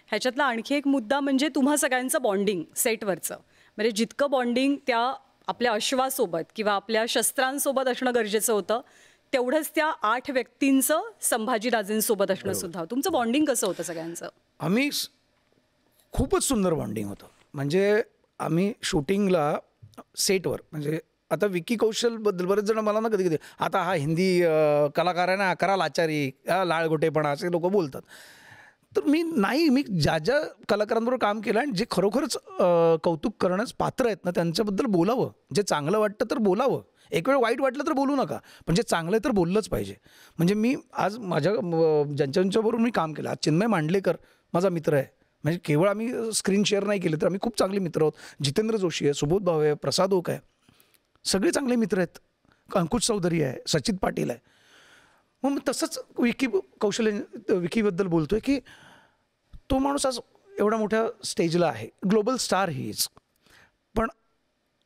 ह्याच्यातला आणखी एक मुद्दा म्हणजे तुम्हा सगळ्यांचं बॉन्डिंग सेटवरचं. म्हणजे जितकं बॉन्डिंग त्या आपल्या अश्वासोबत किंवा आपल्या शस्त्रांसोबत असणं गरजेचं होतं, तेवढंच त्या 8 व्यक्तींचं संभाजीराजेंसोबत असणं सुद्धा. तुमचं बॉन्डिंग कसं होतं सगळ्यांचं? आम्ही खूपच सुंदर बॉन्डिंग होतं. म्हणजे आम्ही शूटिंगला सेटवर म्हणजे आता विकी कौशलबद्दल बरेच जण मला ना कधी कधी आता हा हिंदी कलाकार आहे ना, करा लाचारी, लाळगोटेपणा असे लोक बोलतात. तर मी ज्या ज्या कलाकारांबरोबर काम केलं आणि जे खरोखरच कौतुक करण्यास पात्र आहेत ना, त्यांच्याबद्दल बोलावं. जे चांगलं वाटतं तर बोलावं. एक वेळ वाईट वाटलं तर बोलू नका, पण जे चांगलं आहे तर बोललंच पाहिजे. म्हणजे मी आज माझ्या ज्यांच्याबरोबर मी काम केलं, आज चिन्मय मांडलेकर माझा मित्र आहे. म्हणजे केवळ आम्ही स्क्रीन शेअर नाही केले तर आम्ही खूप चांगले मित्र आहोत. जितेंद्र जोशी आहे, सुबोध भाऊ आहे, प्रसाद ओक आहे, सगळे चांगले मित्र आहेत. अंकुश चौधरी आहे, सचित पाटील आहे. मग तसंच विकीबद्दल बोलतोय की तो माणूस आज एवढ्या मोठ्या स्टेजला आहे, ग्लोबल स्टार ही इज. पण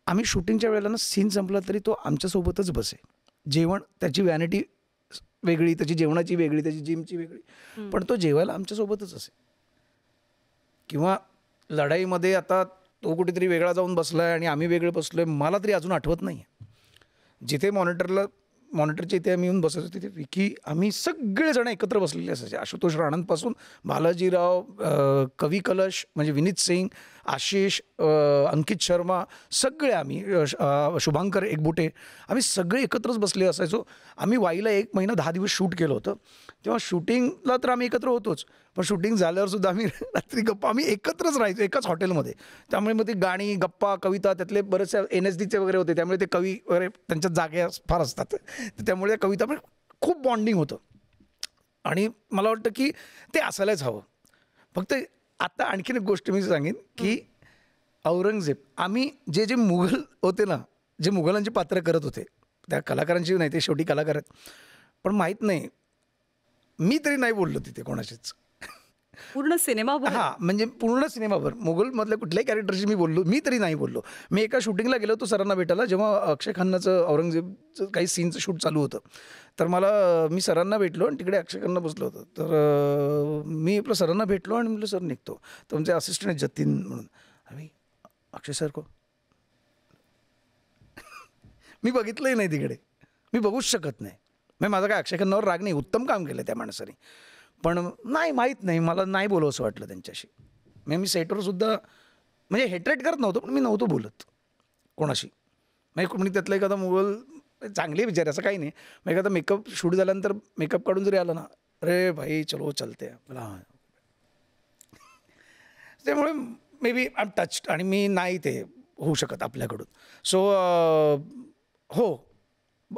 आम्ही शूटिंगच्या वेळेला ना सीन संपला तरी तो आमच्यासोबतच बसे. जेवण त्याची व्हॅनिटी वेगळी, त्याची जेवणाची वेगळी, त्याची जिमची वेगळी, पण तो जेवायला आमच्यासोबतच असे. किंवा लढाईमध्ये आता तो कुठेतरी वेगळा जाऊन बसला आहे आणि आम्ही वेगळे बसलो आहे, मला तरी अजून आठवत नाही आहे. जिथे मॉनिटरच्या इथे आम्ही येऊन बसायचो तिथे विकी आम्ही सगळेजण एकत्र बसलेले असायचे. आशुतोष राणंदपासून बालाजीराव, कवी कलश म्हणजे विनीत सिंग, आशिष, अंकित शर्मा, सगळे आम्ही, शुभांकर एकबुटे, आम्ही सगळे एकत्रच बसले असायचो. आम्ही वाईला 1 महिना 10 दिवस शूट केलं होतं. तेव्हा शूटिंगला तर आम्ही एकत्र होतोच, पण शूटिंग झाल्यावर सुद्धा आम्ही रात्री गप्पा आम्ही एकत्रच राहायचो एकाच हॉटेलमध्ये. त्यामुळे मग ती गाणी, गप्पा, कविता त्यातले बरेचसे NSDचे वगैरे होते, त्यामुळे ते कवी वगैरे त्यांच्या जागे फार असतात. त्यामुळे त्या कविता पण खूप बॉन्डिंग होतं. आणि मला वाटतं की ते असायलाच हवं. फक्त आता आणखीन एक गोष्ट मी सांगेन की औरंगजेब, आम्ही जे मुघल होते ना, जे मुघलांची पात्र करत होते, त्या कलाकारांची नाही, ते शेवटी कलाकार आहेत, पण माहीत नाही, मी तरी नाही बोललो तिथे कोणाशीच पूर्ण सिनेमाभर? हां, म्हणजे पूर्ण सिनेमाभर मुघलमधल्या कुठल्याही कॅरेक्टरशी मी तरी नाही बोललो. मी एका शूटिंगला गेलो होतो सरांना भेटायला, जेव्हा अक्षय खन्नाचं औरंगजेबचं काही सीनचं शूट चालू होतं. तर मी सरांना भेटलो आणि तिकडे अक्षय खन्ना बसलो होतो. तर मी आपलं सरांना भेटलो आणि म्हटलं सर निघतो. तर तुमचे असिस्टंट आहेत जतीन म्हणून. आम्ही अक्षय सर को मी बघितलंही नाही तिकडे, मी बघूच शकत नाही. म्हणजे माझा काय अक्षय खन्नावर राग नाही, उत्तम काम केलं त्या माणसाने, पण नाही, माहीत नाही, मला नाही बोलावं असं वाटलं त्यांच्याशी. म्हणजे मी सेटवर सुद्धा म्हणजे हेट्रेट करत नव्हतो, पण मी नव्हतो बोलत कोणाशी. म्हणजे कोणी त्यातला एखादा मुघल चांगले विचार असं काही नाही. मग एखादा मेकअप शूट झाल्यानंतर मेकअप काढून जरी आला ना, अरे भाई चलो चलते मला, त्यामुळे maybe I am touched आणि मी नाही ते होऊ शकत आपल्याकडून. सो हो,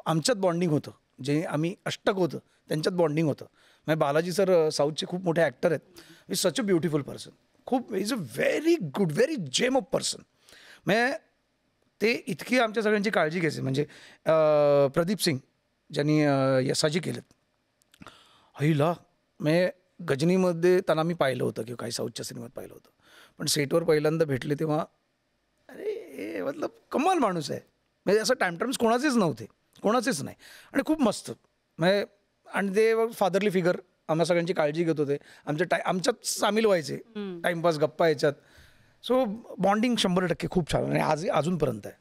आमच्यात बॉन्डिंग होतं. जे आम्ही अष्टक होतं त्यांच्यात बॉन्डिंग होतं. म्हणजे बालाजी सर साऊथचे खूप मोठे ॲक्टर आहेत. Is such a beautiful person. खूप is a very good, very gem of person. म्हणजे ते इतकी आमच्या सगळ्यांची काळजी घ्यायचे. म्हणजे प्रदीप सिंग ज्यांनी यसाजी केलेत, हईला म्हणजे गजनीमध्ये त्यांना मी पाहिलं होतं किंवा काही साऊथच्या सिनेमात पाहिलं होतं, पण सेटवर पहिल्यांदा भेटले तेव्हा अरे मतलब कमाल माणूस आहे. म्हणजे असं टाइमटर्म्स कोणाचेच नव्हते, कोणाचेच नाही, आणि खूप मस्त. म्हणजे आणि ते फादरली फिगर, आम्हा सगळ्यांची काळजी घेत होते, आमच्यात सामील व्हायचे, टाईमपास गप्पा याच्यात. सो बॉन्डिंग 100% खूप छान आणि अजूनपर्यंत आहे.